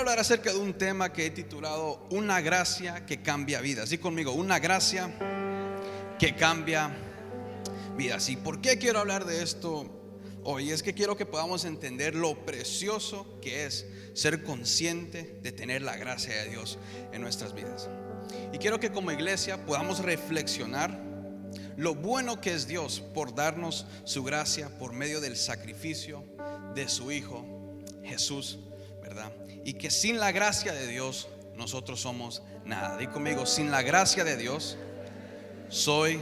hablar acerca de un tema que he titulado Una gracia que cambia vidas. Di conmigo, una gracia que cambia vidas. ¿Y por qué quiero hablar de esto hoy? Es que quiero que podamos entender lo precioso que es ser consciente de tener la gracia de Dios en nuestras vidas. Y quiero que como iglesia podamos reflexionar lo bueno que es Dios por darnos su gracia por medio del sacrificio de su Hijo Jesús, ¿verdad? Y que sin la gracia de Dios nosotros somos nada. Di conmigo, sin la gracia de Dios soy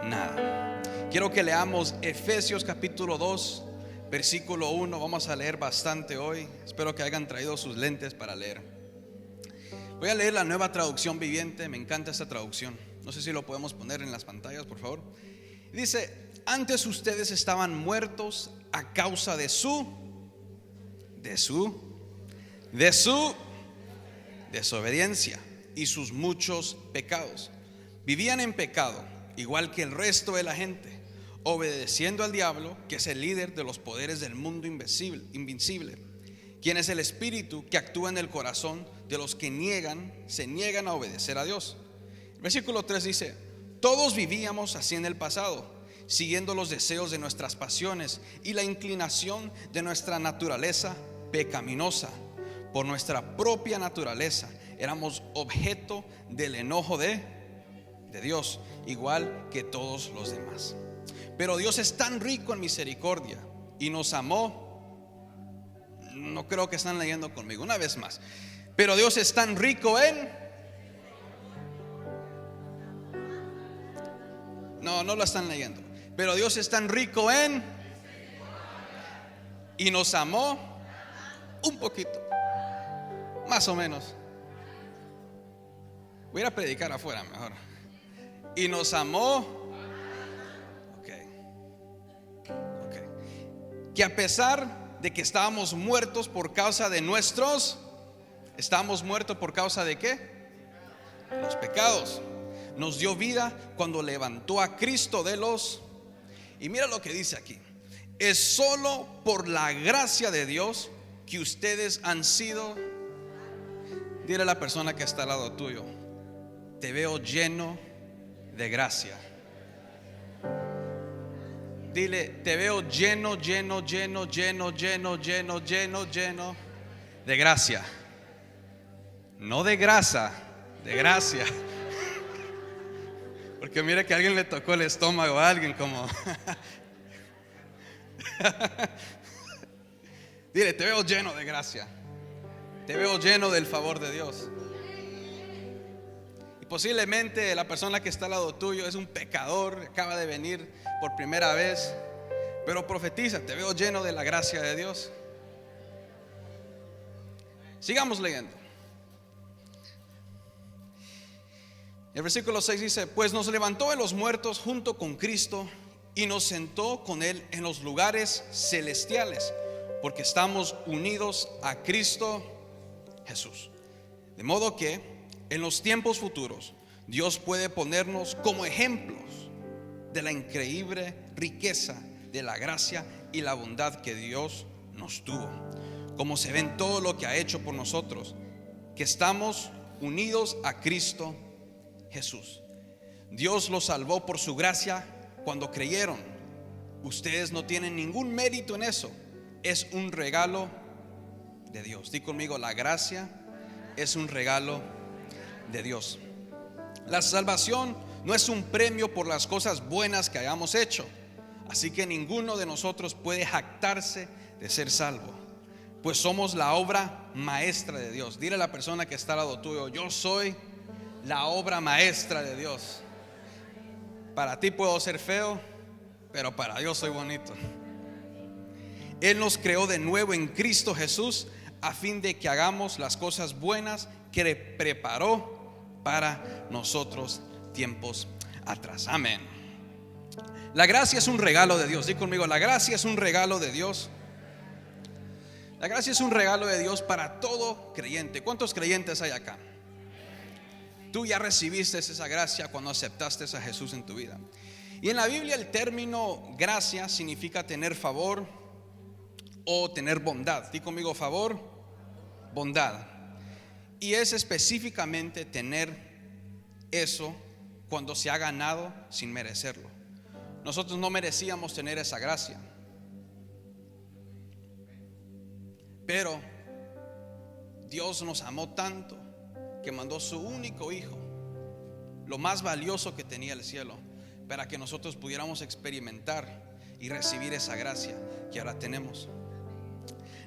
nada. Quiero que leamos Efesios capítulo 2 versículo 1. Vamos a leer bastante hoy. Espero que hayan traído sus lentes para leer. Voy a leer la Nueva Traducción Viviente. Me encanta esta traducción. No sé si lo podemos poner en las pantallas, por favor. Dice: antes ustedes estaban muertos a causa de su desobediencia y sus muchos pecados. Vivían en pecado, igual que el resto de la gente, obedeciendo al diablo, que es el líder de los poderes del mundo invencible, quien es el espíritu que actúa en el corazón de los que se niegan a obedecer a Dios. El versículo 3 dice: todos vivíamos así en el pasado, siguiendo los deseos de nuestras pasiones y la inclinación de nuestra naturaleza pecaminosa. Por nuestra propia naturaleza éramos objeto del enojo de Dios, igual que todos los demás. Pero Dios es tan rico en misericordia y nos amó. No creo que están leyendo conmigo, una vez más. Pero Dios es tan rico en... No lo están leyendo. Pero Dios es tan rico en... Y nos amó un poquito, más o menos. Voy a ir a predicar afuera mejor. Y nos amó. Que a pesar de que estábamos muertos por causa de estábamos muertos por causa de ¿qué? Los pecados. Nos dio vida cuando levantó a Cristo de los... Y mira lo que dice aquí: es solo por la gracia de Dios que ustedes han sido... Dile a la persona que está al lado tuyo: te veo lleno de gracia. Dile: te veo lleno de gracia. No de grasa, de gracia. Porque mire que a alguien le tocó el estómago a alguien como... Dile: te veo lleno de gracia. Te veo lleno del favor de Dios. Y posiblemente la persona que está al lado tuyo es un pecador, acaba de venir por primera vez, pero profetiza: te veo lleno de la gracia de Dios. Sigamos leyendo. El versículo 6 dice: pues nos levantó de los muertos junto con Cristo y nos sentó con Él en los lugares celestiales, porque estamos unidos a Cristo Jesús. De modo que en los tiempos futuros Dios puede ponernos como ejemplos de la increíble riqueza de la gracia y la bondad que Dios nos tuvo, como se ve en todo lo que ha hecho por nosotros, que estamos unidos a Cristo Jesús. Dios los salvó por su gracia cuando creyeron. Ustedes no tienen ningún mérito en eso. Es un regalo de Dios. Di conmigo: la gracia es un regalo de Dios. La salvación no es un premio por las cosas buenas que hayamos hecho, así que ninguno de nosotros puede jactarse de ser salvo, pues somos la obra maestra de Dios. Dile a la persona que está al lado tuyo: yo soy la obra maestra de Dios. Para ti puedo ser feo, pero para Dios soy bonito. Él nos creó de nuevo en Cristo Jesús a fin de que hagamos las cosas buenas que preparó para nosotros tiempos atrás. Amén. La gracia es un regalo de Dios. Di conmigo: la gracia es un regalo de Dios. La gracia es un regalo de Dios para todo creyente. ¿Cuántos creyentes hay acá? Tú ya recibiste esa gracia cuando aceptaste a Jesús en tu vida. Y en la Biblia el término gracia significa tener favor o tener bondad. Di conmigo: favor, bondad. Y es específicamente tener eso cuando se ha ganado sin merecerlo. Nosotros no merecíamos tener esa gracia, pero Dios nos amó tanto que mandó su único hijo, lo más valioso que tenía el cielo, para que nosotros pudiéramos experimentar y recibir esa gracia que ahora tenemos.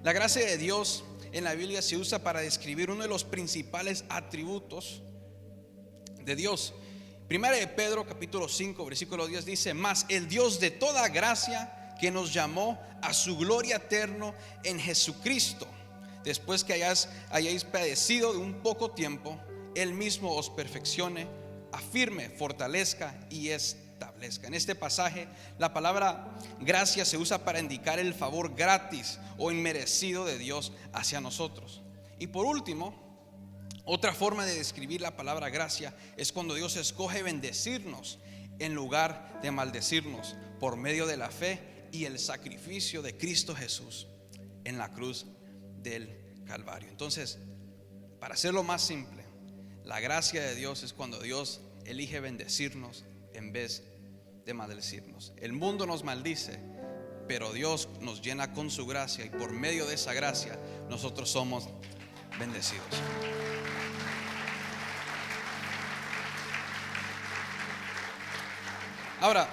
La gracia de Dios en la Biblia se usa para describir uno de los principales atributos de Dios. Primera de Pedro capítulo 5 versículo 10 dice: mas el Dios de toda gracia, que nos llamó a su gloria eterna en Jesucristo, después que hayáis padecido de un poco tiempo, Él mismo os perfeccione, afirme, fortalezca y establezca. En este pasaje la palabra gracia se usa para indicar el favor gratis o inmerecido de Dios hacia nosotros. Y por último, otra forma de describir la palabra gracia es cuando Dios escoge bendecirnos en lugar de maldecirnos por medio de la fe y el sacrificio de Cristo Jesús en la cruz del Calvario. Entonces, para hacerlo más simple, la gracia de Dios es cuando Dios elige bendecirnos en vez de maldecirnos. El mundo nos maldice, pero Dios nos llena con su gracia, y por medio de esa gracia nosotros somos bendecidos. Ahora,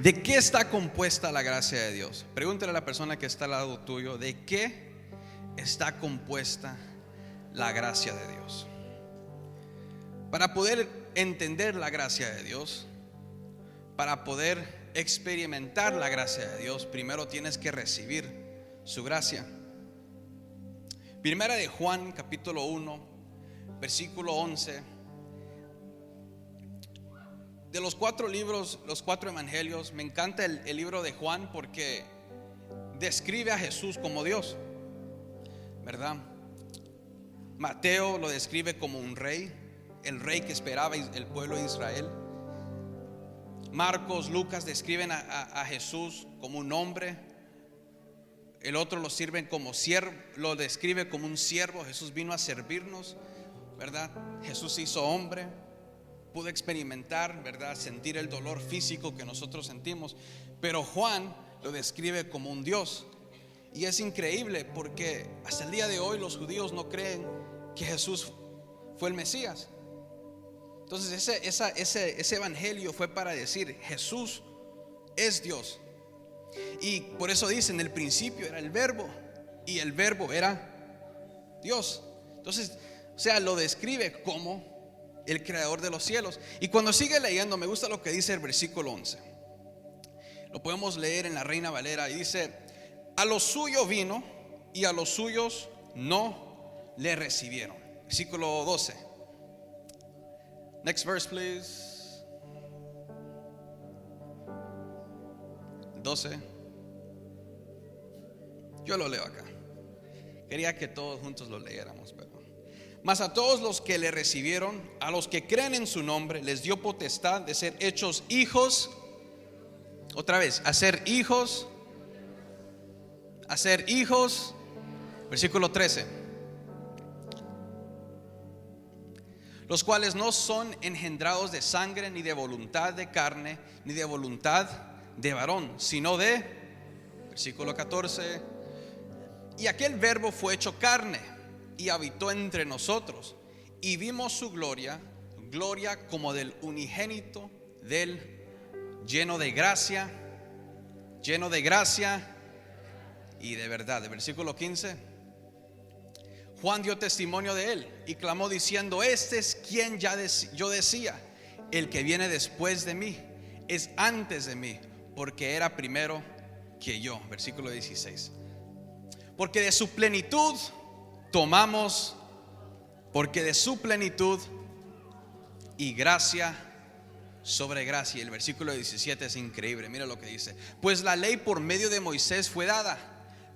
¿de qué está compuesta la gracia de Dios? Pregúntale a la persona que está al lado tuyo: ¿de qué está compuesta la gracia de Dios? Para poder entender la gracia de Dios, para poder experimentar la gracia de Dios, primero tienes que recibir su gracia. Primera de Juan capítulo 1 versículo 11. De los 4 libros, los 4 evangelios, me encanta el libro de Juan porque describe a Jesús como Dios, ¿verdad? Mateo lo describe como un rey, el rey que esperaba el pueblo de Israel. Marcos, Lucas describen a Jesús como un hombre. El otro lo sirven como siervo, lo describe como un siervo. Jesús vino a servirnos, ¿verdad? Jesús se hizo hombre, pudo experimentar, ¿verdad?, sentir el dolor físico que nosotros sentimos. Pero Juan lo describe como un Dios. Y es increíble porque hasta el día de hoy los judíos no creen que Jesús fue el Mesías. Entonces ese evangelio fue para decir: Jesús es Dios. Y por eso dice: en el principio era el verbo, y el verbo era Dios. Entonces, o sea, lo describe como el creador de los cielos. Y cuando sigue leyendo, me gusta lo que dice el versículo 11. Lo podemos leer en la Reina Valera, y dice: a los suyos vino, y a los suyos no le recibieron. Versículo 12. Next verse, please. 12. Yo lo leo acá. Quería que todos juntos lo leyéramos, pero mas a todos los que le recibieron, a los que creen en su nombre, les dio potestad de ser hechos hijos. Otra vez, hacer hijos. Hacer hijos. Versículo 13. Los cuales no son engendrados de sangre, ni de voluntad de carne, ni de voluntad de varón, sino de, versículo 14, y aquel verbo fue hecho carne y habitó entre nosotros, y vimos su gloria, gloria como del unigénito del lleno de gracia y de verdad. El versículo 15. Juan dio testimonio de él y clamó diciendo: este es quien yo decía, el que viene después de mí es antes de mí, porque era primero que yo. Versículo 16. Porque de su plenitud tomamos, porque de su plenitud y gracia sobre gracia. Y el versículo 17 es increíble. Mira lo que dice: pues la ley por medio de Moisés fue dada,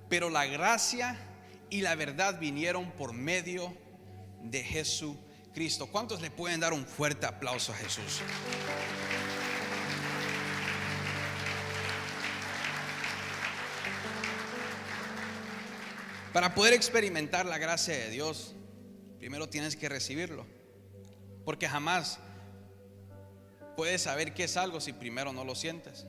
pero la gracia y la verdad vinieron por medio de Jesucristo. ¿Cuántos le pueden dar un fuerte aplauso a Jesús? Para poder experimentar la gracia de Dios, primero tienes que recibirlo, porque jamás puedes saber qué es algo si primero no lo sientes.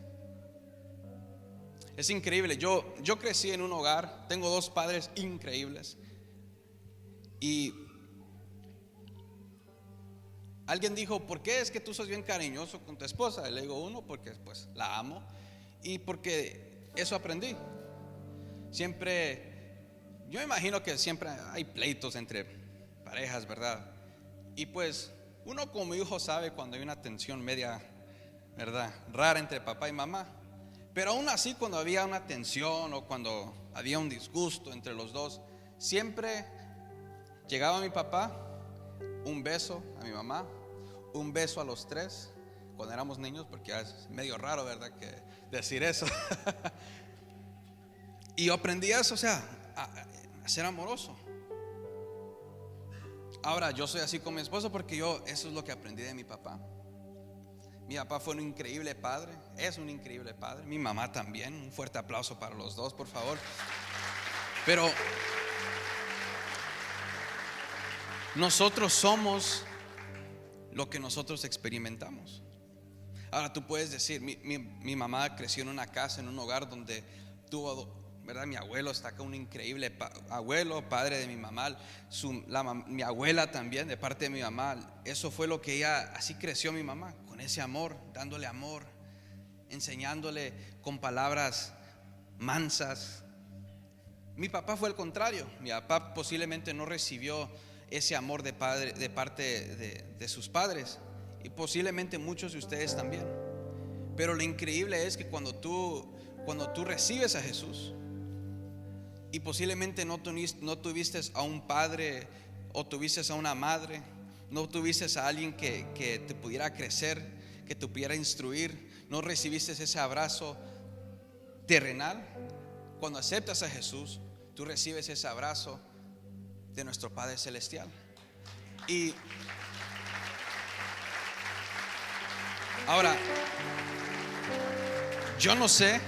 Es increíble. Yo crecí en un hogar, tengo dos padres increíbles, y alguien dijo: ¿por qué es que tú sos bien cariñoso con tu esposa? Y le digo: uno, porque pues la amo, y porque eso aprendí. Siempre, yo me imagino que siempre hay pleitos entre parejas, ¿verdad? Y pues uno como hijo sabe cuando hay una tensión media, ¿verdad?, rara entre papá y mamá. Pero aún así, cuando había una tensión o cuando había un disgusto entre los dos, siempre llegaba mi papá, un beso a mi mamá, un beso a los tres cuando éramos niños, porque es medio raro, ¿verdad?, que decir eso. Y yo aprendí eso, o sea, a ser amoroso. Ahora yo soy así con mi esposo porque eso es lo que aprendí de mi papá. Mi papá fue un increíble padre, es un increíble padre. Mi mamá también. Un fuerte aplauso para los dos, por favor. Pero nosotros somos lo que nosotros experimentamos. Ahora tú puedes decir: mi mamá creció en una casa, en un hogar donde tuvo, ¿verdad? Mi abuelo está acá, un increíble abuelo, padre de mi mamá. Mi abuela también, de parte de mi mamá. Eso fue lo que ella, así creció mi mamá, con ese amor, dándole amor, enseñándole con palabras mansas. Mi papá fue el contrario. Mi papá posiblemente no recibió ese amor de parte de sus padres, y posiblemente muchos de ustedes también. Pero lo increíble es que cuando tú recibes a Jesús, y posiblemente no tuviste a un padre, o tuviste a una madre, no tuviste a alguien que te pudiera crecer, que te pudiera instruir, no recibiste ese abrazo terrenal. Cuando aceptas a Jesús, tú recibes ese abrazo de nuestro Padre Celestial. Y ahora, yo no sé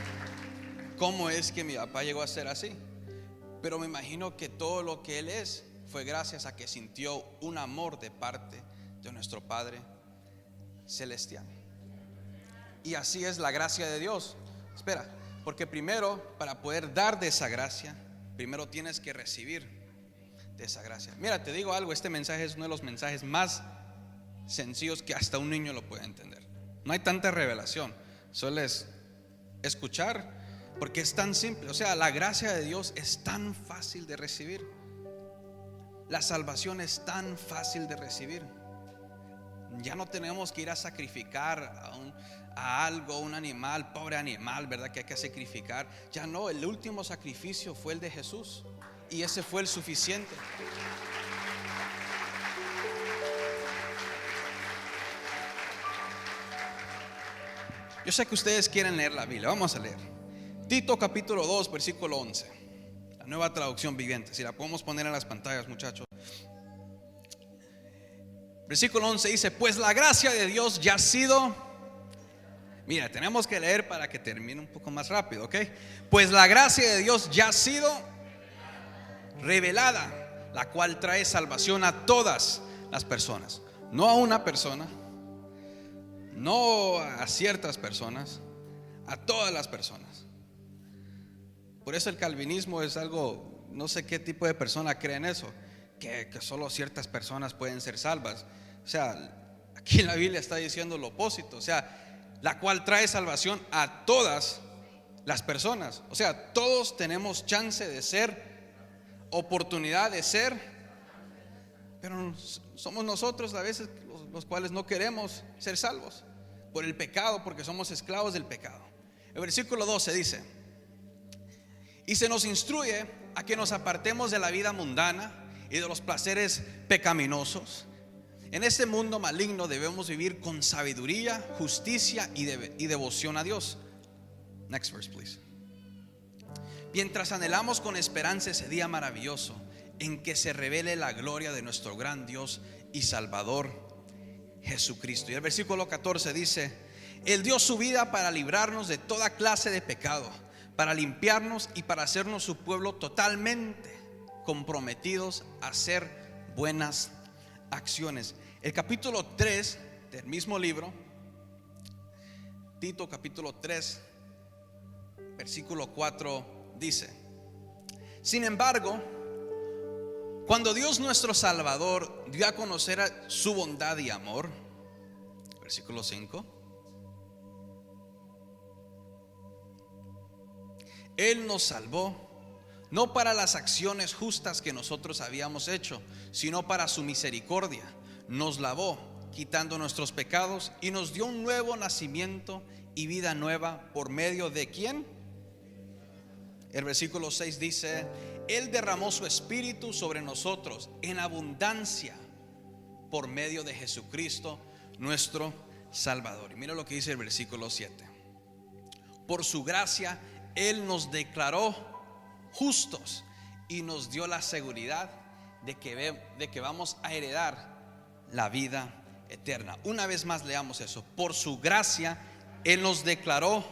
cómo es que mi papá llegó a ser así, pero me imagino que todo lo que él es fue gracias a que sintió un amor de parte de nuestro Padre Celestial. Y así es la gracia de Dios. Espera, porque primero, para poder dar de esa gracia, primero tienes que recibir de esa gracia. Mira, te digo algo, este mensaje es uno de los mensajes más sencillos que hasta un niño lo puede entender. No hay tanta revelación, solo es escuchar, porque es tan simple. O sea, la gracia de Dios es tan fácil de recibir. La salvación es tan fácil de recibir. Ya no tenemos que ir a sacrificar a algo, un animal, pobre animal, ¿verdad?, que hay que sacrificar. Ya no, el último sacrificio fue el de Jesús, y ese fue el suficiente. Yo sé que ustedes quieren leer la Biblia, vamos a leer Tito capítulo 2 versículo 11, la Nueva Traducción Viviente. Si la podemos poner en las pantallas, muchachos. Versículo 11 dice: pues la gracia de Dios ya ha sido, mira, tenemos que leer para que termine un poco más rápido, ¿ok? Pues la gracia de Dios ya ha sido revelada, la cual trae salvación a todas las personas, no a una persona, no a ciertas personas, a todas las personas. Por eso el calvinismo es algo, no sé qué tipo de persona cree en eso, que solo ciertas personas pueden ser salvas. O sea, aquí en la Biblia está diciendo lo opuesto, o sea, la cual trae salvación a todas las personas. O sea, todos tenemos chance de ser, oportunidad de ser, pero somos nosotros a veces los cuales no queremos ser salvos por el pecado, porque somos esclavos del pecado. El versículo 12 dice: y se nos instruye a que nos apartemos de la vida mundana y de los placeres pecaminosos. En este mundo maligno debemos vivir con sabiduría, justicia y devoción a Dios. Next verse, please. Mientras anhelamos con esperanza ese día maravilloso en que se revele la gloria de nuestro gran Dios y Salvador Jesucristo. Y el versículo 14 dice: Él dio su vida para librarnos de toda clase de pecado, para limpiarnos y para hacernos su pueblo totalmente comprometidos a hacer buenas acciones. El capítulo 3 del mismo libro, Tito capítulo 3, versículo 4 dice: sin embargo, cuando Dios nuestro Salvador dio a conocer su bondad y amor, versículo 5, Él nos salvó, no para las acciones justas que nosotros habíamos hecho, sino para su misericordia. Nos lavó, quitando nuestros pecados, y nos dio un nuevo nacimiento y vida nueva. ¿Por medio de quién? El versículo 6 dice: Él derramó su espíritu sobre nosotros en abundancia por medio de Jesucristo nuestro Salvador. Y mira lo que dice el versículo 7: por su gracia Él nos declaró justos y nos dio la seguridad de que vamos a heredar la vida eterna. Una vez más leamos eso: por su gracia Él nos declaró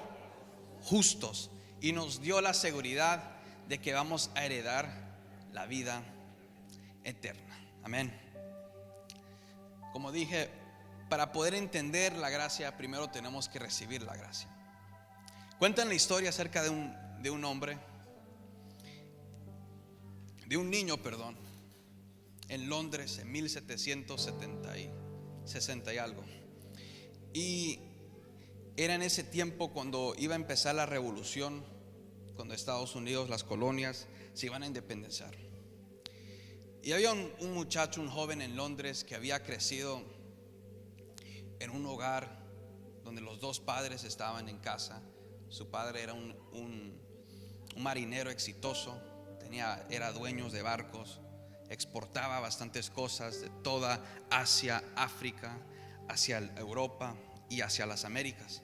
justos y nos dio la seguridad de que vamos a heredar la vida eterna. Amén. Como dije, para poder entender la gracia, primero tenemos que recibir la gracia. Cuentan la historia acerca de un hombre, de un niño, en Londres en 1760 y algo. Y era en ese tiempo cuando iba a empezar la revolución, cuando Estados Unidos, las colonias, se iban a independizar. Y había un muchacho, un joven en Londres que había crecido en un hogar donde los dos padres estaban en casa. Su padre era un marinero exitoso, era dueño de barcos, exportaba bastantes cosas de toda Asia, África, hacia Europa y hacia las Américas.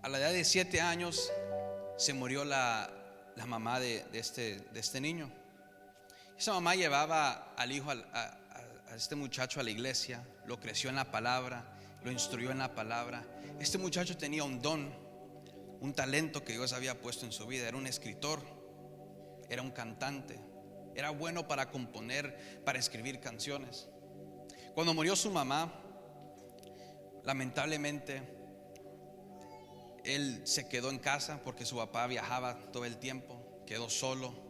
A la edad de 7 años se murió la mamá de este niño. Esa mamá llevaba al hijo, a este muchacho a la iglesia, lo creció en la palabra, lo instruyó en la palabra. Este muchacho tenía un don, un talento que Dios había puesto en su vida. Era un escritor, era un cantante, era bueno para componer, para escribir canciones. Cuando murió su mamá, lamentablemente él se quedó en casa porque su papá viajaba todo el tiempo, quedó solo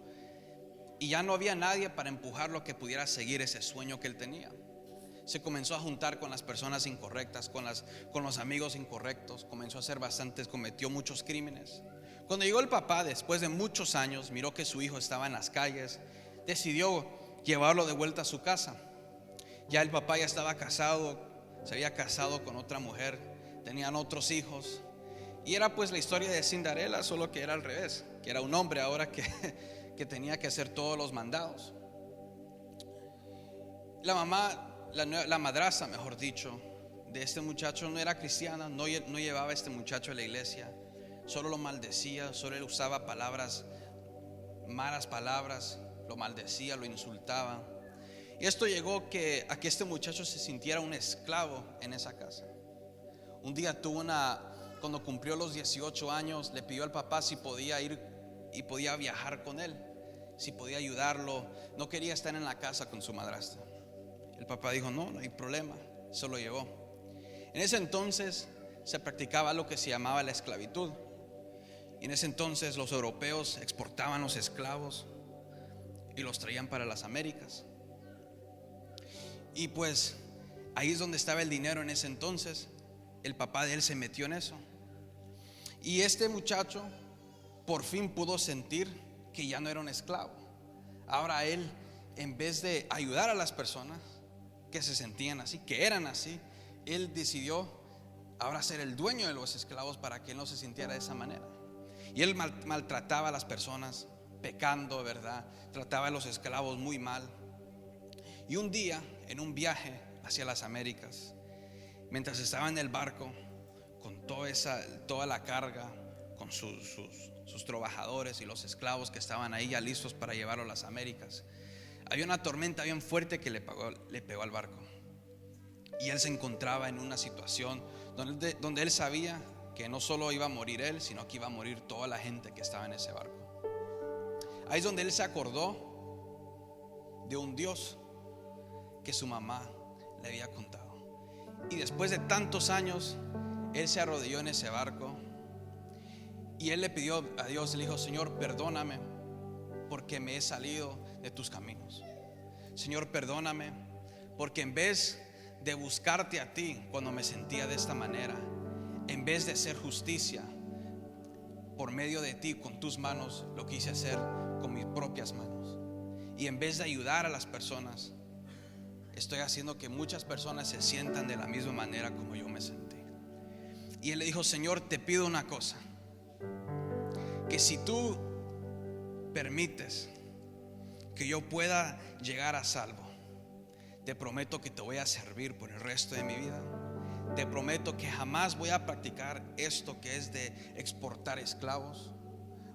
y ya no había nadie para empujarlo a que pudiera seguir ese sueño que él tenía. Se comenzó a juntar con las personas incorrectas, con los amigos incorrectos, comenzó a hacer cometió muchos crímenes. Cuando llegó el papá, después de muchos años, miró que su hijo estaba en las calles, decidió llevarlo de vuelta a su casa. Ya el papá ya estaba casado, se había casado con otra mujer, tenían otros hijos. Y era pues la historia de Cinderella, solo que era al revés, que era un hombre ahora que tenía que hacer todos los mandados. La mamá, la madrastra, mejor dicho, de este muchacho no era cristiana, no llevaba a este muchacho a la iglesia, solo lo maldecía, solo él usaba malas palabras, lo maldecía, lo insultaba. Y esto llegó a que este muchacho se sintiera un esclavo en esa casa. Un día cuando cumplió los 18 años, le pidió al papá si podía ir y podía viajar con él, si podía ayudarlo. No quería estar en la casa con su madrastra. El papá dijo: no hay problema, se lo llevó. En ese entonces se practicaba lo que se llamaba la esclavitud. Y en ese entonces los europeos exportaban los esclavos y los traían para las Américas. Y pues ahí es donde estaba el dinero en ese entonces. El papá de él se metió en eso. Y este muchacho por fin pudo sentir que ya no era un esclavo. Ahora él, en vez de ayudar a las personas que se sentían así, que eran así, él decidió ahora ser el dueño de los esclavos para que él no se sintiera de esa manera. Y él maltrataba a las personas, pecando, ¿verdad? Trataba a los esclavos muy mal. Y un día, en un viaje hacia las Américas, mientras estaba en el barco con toda la carga, con sus trabajadores y los esclavos que estaban ahí ya listos para llevarlo a las Américas, había una tormenta bien fuerte que le pegó al barco. Y él se encontraba en una situación donde él sabía que no solo iba a morir él, sino que iba a morir toda la gente que estaba en ese barco. Ahí es donde él se acordó de un Dios que su mamá le había contado. Y después de tantos años, él se arrodilló en ese barco y él le pidió a Dios, le dijo: Señor, perdóname porque me he salido de tus caminos. Señor, perdóname porque en vez de buscarte a ti cuando me sentía de esta manera, en vez de hacer justicia por medio de ti con tus manos, lo quise hacer con mis propias manos. Y en vez de ayudar a las personas, estoy haciendo que muchas personas se sientan de la misma manera como yo me sentí. Y él le dijo: Señor, te pido una cosa, que si tú permites que yo pueda llegar a salvo, te prometo que te voy a servir por el resto de mi vida. Te prometo que jamás voy a practicar esto que es de exportar esclavos.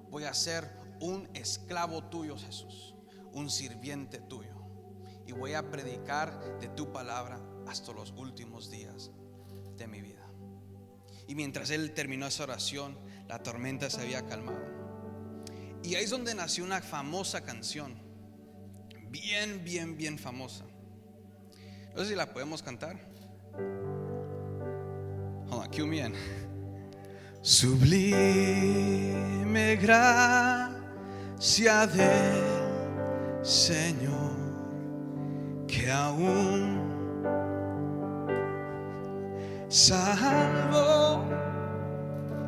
Voy a ser un esclavo tuyo, Jesús, un sirviente tuyo, y voy a predicar de tu palabra hasta los últimos días de mi vida. Y mientras él terminó esa oración, la tormenta se había calmado. Y ahí es donde nació una famosa canción, bien famosa. No sé si la podemos cantar. Hold on, cue me in. Sublime gracia del Señor, que aún salvo.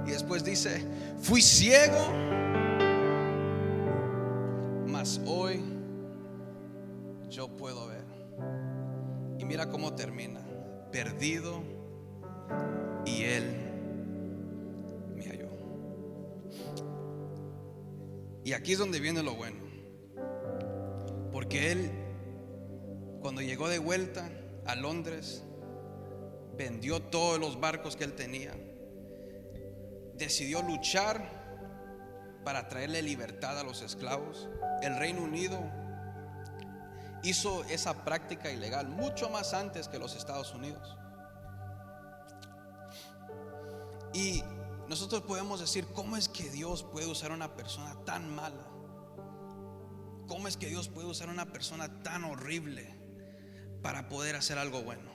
Y después dice: fui ciego, mas hoy yo puedo ver. Y mira cómo termina: perdido, y Él me halló. Y aquí es donde viene lo bueno, porque él, cuando llegó de vuelta a Londres, vendió todos los barcos que él tenía, decidió luchar para traerle libertad a los esclavos. El Reino Unido hizo esa práctica ilegal mucho más antes que los Estados Unidos. Y nosotros podemos decir: ¿cómo es que Dios puede usar a una persona tan mala? ¿Cómo es que Dios puede usar a una persona tan horrible para poder hacer algo bueno?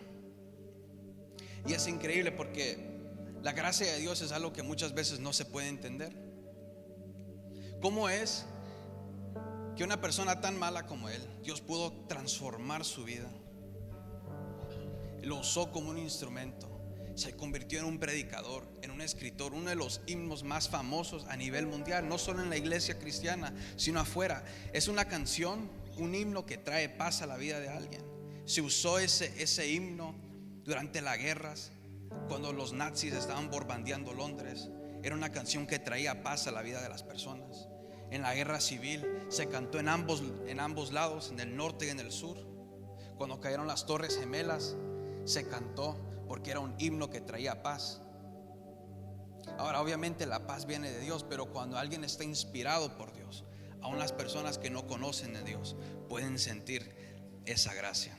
Y es increíble porque la gracia de Dios es algo que muchas veces no se puede entender. ¿Cómo es que una persona tan mala como él, Dios pudo transformar su vida? Lo usó como un instrumento. Se convirtió en un predicador, en un escritor, uno de los himnos más famosos a nivel mundial, no solo en la iglesia cristiana, sino afuera. Es una canción, un himno que trae paz a la vida de alguien. Se usó ese himno durante las guerras, cuando los nazis estaban bombardeando Londres. Era una canción que traía paz a la vida de las personas. En la guerra civil se cantó en ambos lados, en el norte y en el sur. Cuando cayeron las Torres Gemelas, se cantó porque era un himno que traía paz. Ahora, obviamente la paz viene de Dios, pero cuando alguien está inspirado por Dios, aún las personas que no conocen de Dios pueden sentir esa gracia.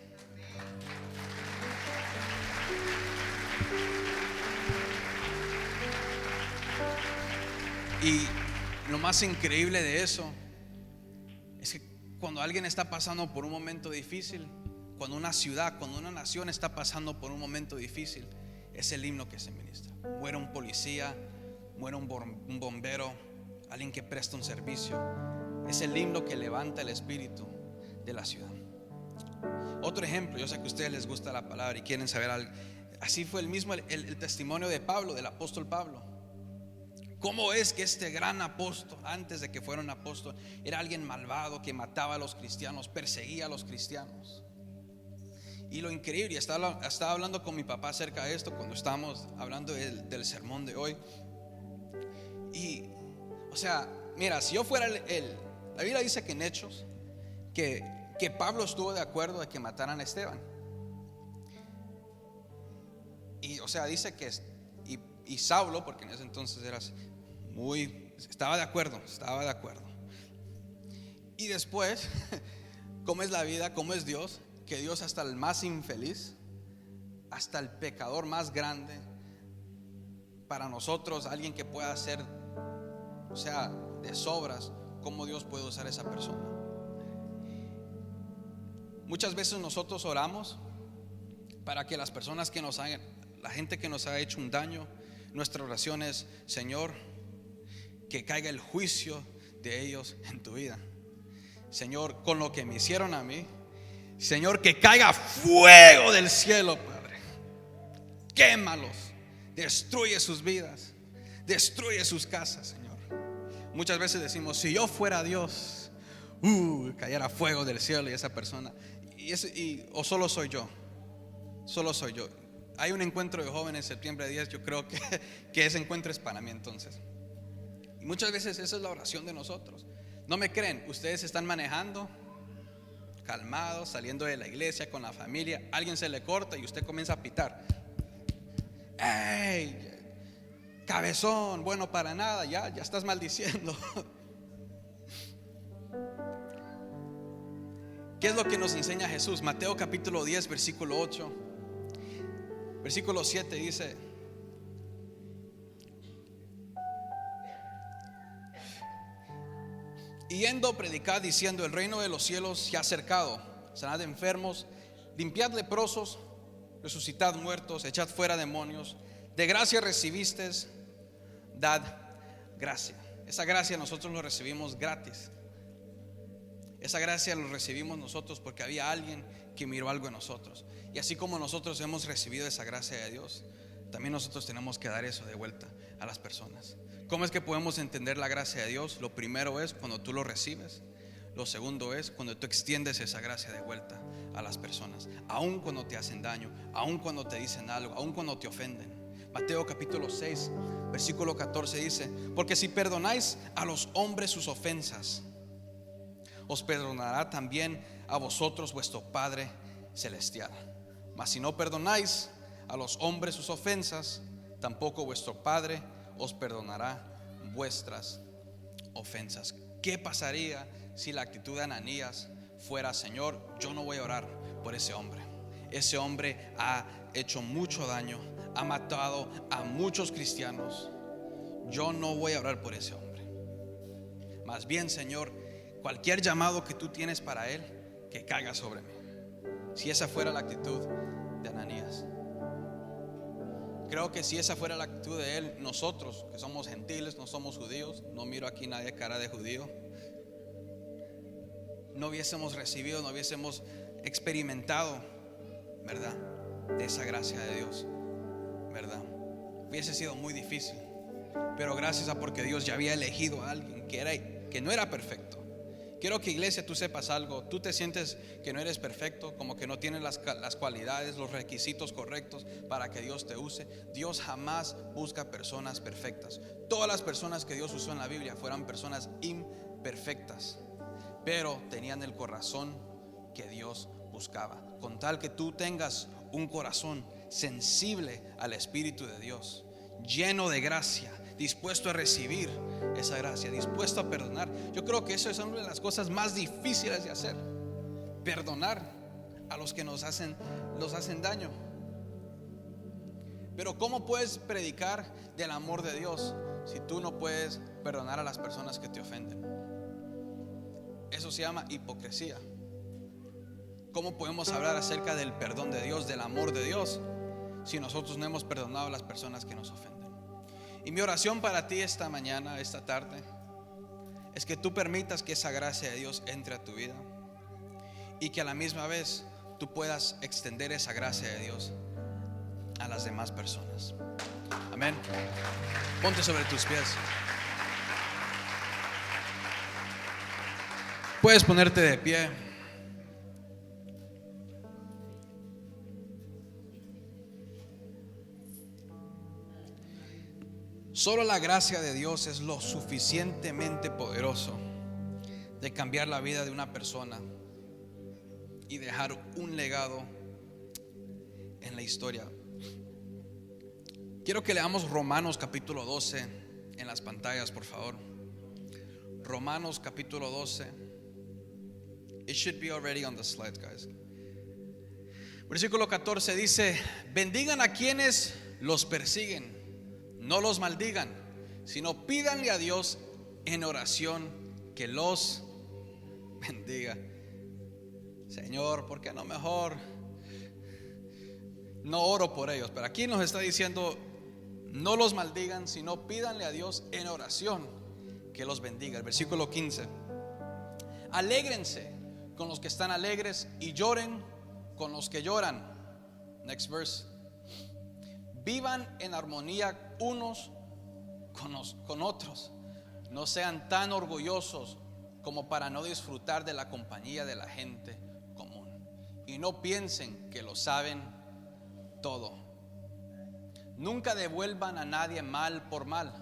Y lo más increíble de eso es que cuando alguien está pasando por un momento difícil, cuando una ciudad, cuando una nación está pasando por un momento difícil, es el himno que se ministra. Muere un policía, muere un bombero, alguien que presta un servicio. Es el himno que levanta el espíritu de la ciudad. Otro ejemplo, yo sé que a ustedes les gusta la palabra y quieren saber algo. Así fue el testimonio de Pablo, del apóstol Pablo. ¿Cómo es que este gran apóstol, antes de que fuera un apóstol, era alguien malvado que mataba a los cristianos, perseguía a los cristianos? Y lo increíble, estaba hablando con mi papá acerca de esto cuando estábamos hablando del sermón de hoy. Y, o sea, mira, si yo fuera la Biblia dice que en Hechos que Pablo estuvo de acuerdo de que mataran a Esteban. Y, o sea, dice que y Saulo, porque en ese entonces estaba de acuerdo. Y después, ¿cómo es la vida? ¿Cómo es Dios? Que Dios hasta el más infeliz, hasta el pecador más grande, para nosotros, alguien que pueda hacer, o sea, de sobras, cómo Dios puede usar a esa persona. Muchas veces nosotros oramos para que las personas que nos hayan, la gente que nos ha hecho un daño, nuestra oración es: Señor, que caiga el juicio de ellos en tu vida. Señor, con lo que me hicieron a mí, Señor, que caiga fuego del cielo, Padre. Quémalos, destruye sus vidas, destruye sus casas, Señor. Muchas veces decimos: si yo fuera Dios, cayera fuego del cielo y esa persona. O solo soy yo. Solo soy yo. Hay un encuentro de jóvenes septiembre 10. Yo creo que ese encuentro es para mí entonces. Y muchas veces esa es la oración de nosotros. No me creen, ustedes están manejando calmados, saliendo de la iglesia con la familia, alguien se le corta y usted comienza a pitar: ¡ey, cabezón, bueno para nada! Ya estás maldiciendo. ¿Qué es lo que nos enseña Jesús? Mateo capítulo 10, versículo 8. Versículo 7 dice: y yendo predicad diciendo: el reino de los cielos se ha acercado. Sanad enfermos, limpiad leprosos, resucitad muertos, echad fuera demonios. De gracia recibisteis, dad gracia. Esa gracia nosotros lo recibimos gratis. Esa gracia lo recibimos nosotros porque había alguien que miró algo en nosotros. Y así como nosotros hemos recibido esa gracia de Dios, también nosotros tenemos que dar eso de vuelta a las personas. ¿Cómo es que podemos entender la gracia de Dios? Lo primero es cuando tú lo recibes. Lo segundo es cuando tú extiendes esa gracia de vuelta a las personas, aun cuando te hacen daño, aun cuando te dicen algo, aun cuando te ofenden. Mateo capítulo 6, versículo 14 dice: porque si perdonáis a los hombres sus ofensas, os perdonará también a vosotros vuestro Padre celestial. Mas si no perdonáis a los hombres sus ofensas, tampoco vuestro Padre os perdonará vuestras ofensas. ¿Qué pasaría si la actitud de Ananías fuera: Señor, yo no voy a orar por ese hombre? Ese hombre ha hecho mucho daño, ha matado a muchos cristianos. Yo no voy a orar por ese hombre. Más bien, Señor, cualquier llamado que tú tienes para él, que caiga sobre mí. Si esa fuera la actitud de Ananías, creo que si esa fuera la actitud de él, nosotros que somos gentiles, no somos judíos, no miro aquí nadie cara de judío, no hubiésemos recibido, no hubiésemos experimentado, ¿verdad?, de esa gracia de Dios, ¿verdad? Hubiese sido muy difícil. Pero gracias a porque Dios ya había elegido a alguien que no era perfecto. Quiero que, iglesia, tú sepas algo. Tú te sientes que no eres perfecto, como que no tienes las cualidades, los requisitos correctos para que Dios te use. Dios jamás busca personas perfectas. Todas las personas que Dios usó en la Biblia fueron personas imperfectas, pero tenían el corazón que Dios buscaba. Con tal que tú tengas un corazón sensible al Espíritu de Dios, lleno de gracia, dispuesto a recibir esa gracia, dispuesto a perdonar. Yo creo que eso es una de las cosas más difíciles de hacer: perdonar a los que nos hacen daño. Pero ¿cómo puedes predicar del amor de Dios si tú no puedes perdonar a las personas que te ofenden? Eso se llama hipocresía. ¿Cómo podemos hablar acerca del perdón de Dios, del amor de Dios, si nosotros no hemos perdonado a las personas que nos ofenden? Y mi oración para ti esta mañana, esta tarde, es que tú permitas que esa gracia de Dios entre a tu vida y que a la misma vez tú puedas extender esa gracia de Dios a las demás personas. Amén. Ponte sobre tus pies. Puedes ponerte de pie. Solo la gracia de Dios es lo suficientemente poderoso de cambiar la vida de una persona y dejar un legado en la historia. Quiero que leamos Romanos capítulo 12 en las pantallas, por favor. Romanos capítulo 12. It should be already on the slides, guys. Versículo 14 dice: bendigan a quienes los persiguen, no los maldigan, sino pídanle a Dios en oración que los bendiga. Señor, ¿por qué no mejor no oro por ellos? Pero aquí nos está diciendo, no los maldigan, sino pídanle a Dios en oración que los bendiga. El versículo 15: alégrense con los que están alegres y lloren con los que lloran. Next verse. Vivan en armonía unos con otros. No sean tan orgullosos como para no disfrutar de la compañía de la gente común, y no piensen que lo saben todo. Nunca devuelvan a nadie mal por mal.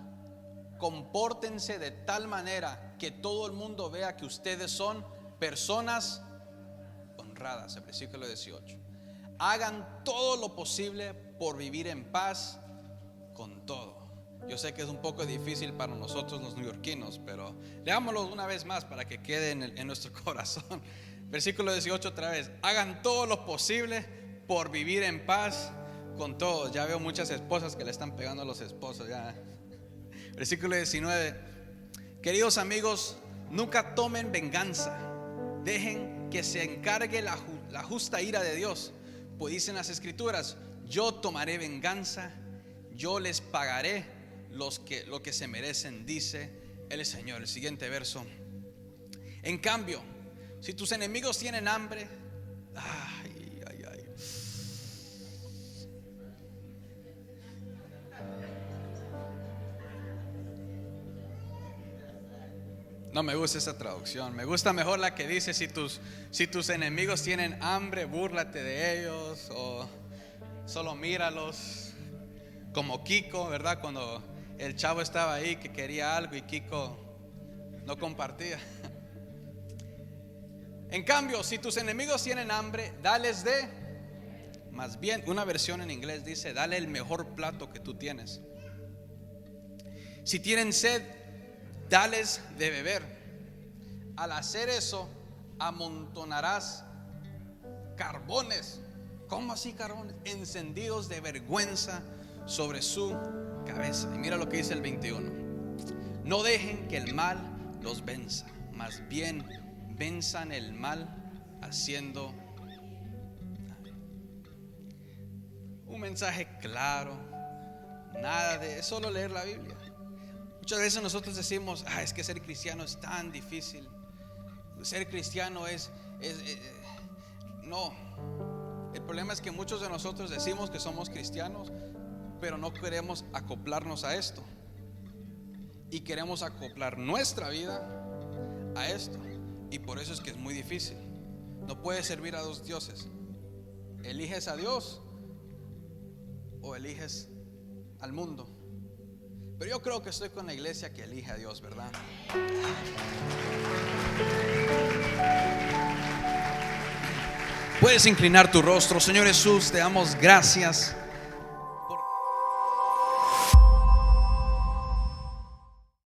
Compórtense de tal manera que todo el mundo vea que ustedes son personas honradas. El versículo 18. Hagan todo lo posible por vivir en paz con todo. Yo sé que es un poco difícil para nosotros los neoyorquinos, pero leámoslo una vez más para que quede en nuestro corazón. Versículo 18 otra vez. Hagan todo lo posible por vivir en paz con todos. Ya veo muchas esposas que le están pegando a los esposos ya. Versículo 19. Queridos amigos, nunca tomen venganza. Dejen que se encargue la justa ira de Dios. Pues dicen las escrituras: yo tomaré venganza, yo les pagaré lo que se merecen, dice el Señor. El siguiente verso. En cambio, si tus enemigos tienen hambre, no me gusta esa traducción. Me gusta mejor la que dice: si tus enemigos tienen hambre, búrlate de ellos, o solo míralos. Como Kiko, ¿verdad? Cuando el chavo estaba ahí que quería algo y Kiko no compartía. En cambio, si tus enemigos tienen hambre, dales más bien, una versión en inglés dice: dale el mejor plato que tú tienes. Si tienen sed, dales de beber. Al hacer eso, amontonarás carbones. ¿Cómo así carbones? Encendidos de vergüenza sobre su cabeza. Y mira lo que dice el 21. No dejen que el mal los venza, más bien venzan el mal haciendo un mensaje claro. Nada de solo leer la Biblia. Muchas veces nosotros decimos: es que ser cristiano es tan difícil. Ser cristiano no. El problema es que muchos de nosotros decimos que somos cristianos, pero no queremos acoplarnos a esto. Y queremos acoplar nuestra vida a esto. Y por eso es que es muy difícil. No puedes servir a dos dioses. ¿Eliges a Dios o eliges al mundo? Pero yo creo que estoy con la iglesia que elige a Dios, ¿verdad? Puedes inclinar tu rostro. Señor Jesús, te damos gracias